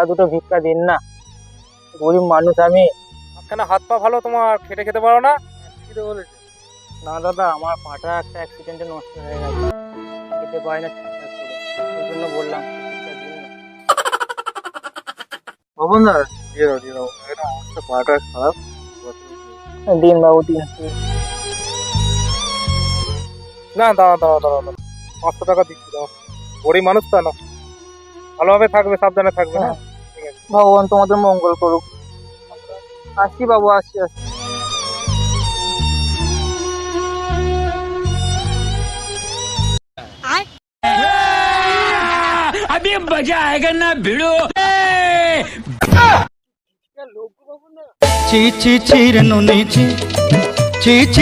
দুটো ভিক্ষা দিন না, গরিব মানুষ আমি। কেন হাত পা ভালো তোমার, খেটে খেতে পারো না? কি তো বলেছে? না দাদা, আমার পাটা একটা অ্যাক্সিডেন্টে নষ্ট হয়ে গেছে, খেতে পারি না ঠিকঠাক করে, ওই জন্য বললাম ভিক্ষা দিন না। ভবন দা, দিয়ে দাও দিয়ে দাও, এটা অবস্থা পাটা খারাপ। দিন বাবু, দিন দিন। না দাও দাও দাও দাও, 500 টাকা দিচ্ছি, দাও। গরিব মানুষ তো না, ভালোভাবে থাকবে, সাবধানে থাকবে। হ্যাঁ, ঠিক আছে। ভগবান তোমাদের মঙ্গল করুক। আসছি বাবু, আসছি আসছি। अभी मजा आएगा ना भिड़ो। ची ची ची रे नुनी ची ची ची